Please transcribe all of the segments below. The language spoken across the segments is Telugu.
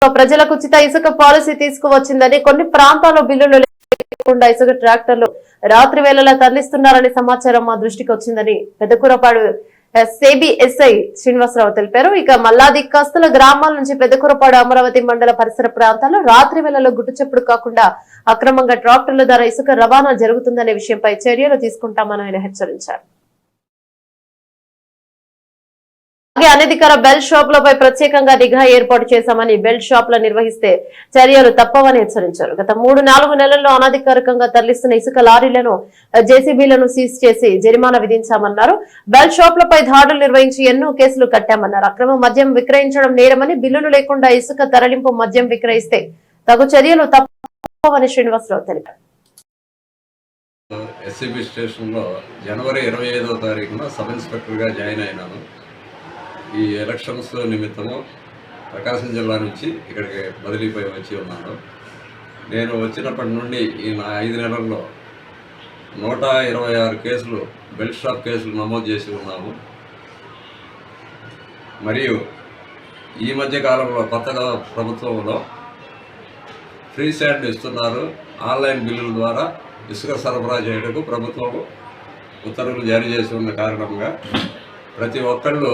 ప్రజలకు ఉచిత ఇసుక పాలసీ తీసుకువచ్చిందని కొన్ని ప్రాంతాల్లో బిల్లులు లేకుండా ఇసుక ట్రాక్టర్లు రాత్రి వేళలా తరలిస్తున్నారనే సమాచారం మా దృష్టికి వచ్చిందని పెద్దకూరపాడు సేబీ ఎస్ఐ శ్రీనివాసరావు తెలిపారు. ఇక మల్లాది కస్తుల గ్రామాల నుంచి పెద్దకూరపాడు అమరావతి మండల పరిసర ప్రాంతాల్లో రాత్రి వేళలో గుట్టుచప్పుడు కాకుండా అక్రమంగా ట్రాక్టర్ల ద్వారా ఇసుక రవాణా జరుగుతుందనే విషయంపై చర్యలు తీసుకుంటామని ఆయన హెచ్చరించారు. అనధికార బెల్ట్ షాపులపై ప్రత్యేకంగా నిఘా ఏర్పాటు చేశామని, బెల్ట్ షాపుల నిర్వహిస్తే చర్యలు తప్పవని హెచ్చరించారు. గత 3-4 నెలల్లో అనధికారికంగా తరలిస్తున్న ఇసుక లారీలను జేసీబీలను సీజ్ చేసి జరిమానా విధించామన్నారు. బెల్ట్ షాపులపై దాడులు నిర్వహించి ఎన్నో కేసులు కట్టామన్నారు. అక్రమ మద్యం విక్రయించడం నేరమని, బిల్లులు లేకుండా ఇసుక తరలింపు మద్యం విక్రయిస్తే తగు చర్యలు తప్పవని శ్రీనివాసరావు తెలిపారు. ఎస్సీబీ స్టేషన్లో జనవరి 25వ తారీఖున సబ్ ఇన్స్పెక్టర్గా జాయిన్ అయినాను. ఈ ఎలక్షన్స్ నిమిత్తము ప్రకాశం జిల్లా నుంచి ఇక్కడికి బదిలీపై వచ్చి ఉన్నాను. నేను వచ్చినప్పటి నుండి ఈ 5 నెలల్లో 126 కేసులు బెల్ట్ షాప్ కేసులు నమోదు చేసి ఉన్నాము. మరియు ఈ మధ్య కాలంలో కొత్తగా ప్రభుత్వంలో ఫ్రీ శాండ్ ఇస్తున్నారు. ఆన్లైన్ బిల్లుల ద్వారా ఇసుక సరఫరా చేయడానికి ప్రభుత్వం ఉత్తర్వులు జారీ చేసి ఉన్న కారణంగా ప్రతి ఒక్కళ్ళు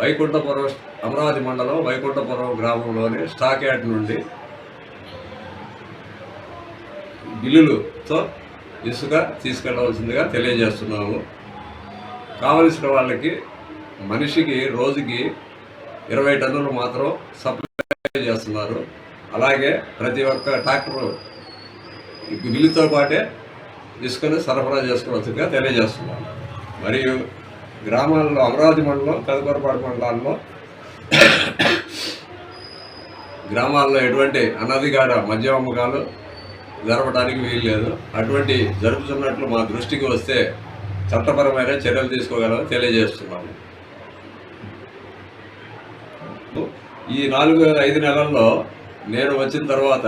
వైకుంఠపురం అమరావతి మండలం వైకుంఠపురం గ్రామంలోని స్టాక్ యార్డ్ నుండి బిల్లులతో ఇసుక తీసుకెళ్లవలసిందిగా తెలియజేస్తున్నాము. కావలసిన వాళ్ళకి మనిషికి రోజుకి 20 టన్నులు మాత్రం సప్లై చేస్తున్నారు. అలాగే ప్రతి ఒక్క ట్రాక్టర్ బిల్లుతో పాటే ఇసుకను సరఫరా చేసుకోవాల్సిందిగా తెలియజేస్తున్నాము. మరియు గ్రామాల్లో అమరావతి మండలం పెదకూరపాడు మండలాల్లో గ్రామాల్లో ఎటువంటి అనధికార మద్యం అమ్మకాలు జరపడానికి వీల్లేదు. అటువంటి జరుపుతున్నట్లు మా దృష్టికి వస్తే చట్టపరమైన చర్యలు తీసుకోగలమని తెలియజేస్తున్నాము. ఈ 4-5 నెలల్లో నేను వచ్చిన తర్వాత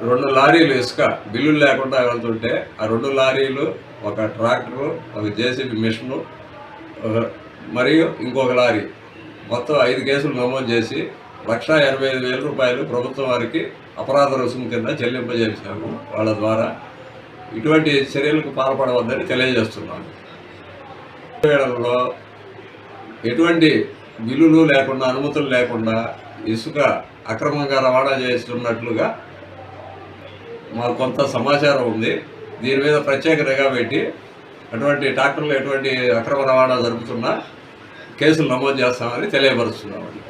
2 లారీలు ఇసుక బిల్లులు లేకుండా వెళ్తుంటే ఆ 2 లారీలు, ఒక ట్రాక్టరు, ఒక జేసీబీ మిషను మరియు ఇంకొక లారీ మొత్తం 5 కేసులు నమోదు చేసి 1,85,000 రూపాయలు ప్రభుత్వం వారికి అపరాధ రుసుము కింద చెల్లింపజేశాము. వాళ్ళ ద్వారా ఇటువంటి చర్యలకు పాల్పడవద్దని తెలియజేస్తున్నాను. వేళల్లో ఎటువంటి బిల్లులు లేకుండా, అనుమతులు లేకుండా ఇసుక అక్రమంగా రవాణా చేస్తున్నట్లుగా మాకు కొంత సమాచారం ఉంది. దీని మీద ప్రత్యేక నిఘా పెట్టి అటువంటి ట్రాక్టర్లు ఎటువంటి అక్రమ రవాణా జరుపుతున్నా కేసులు నమోదు చేస్తామని తెలియపరుస్తున్నామండి.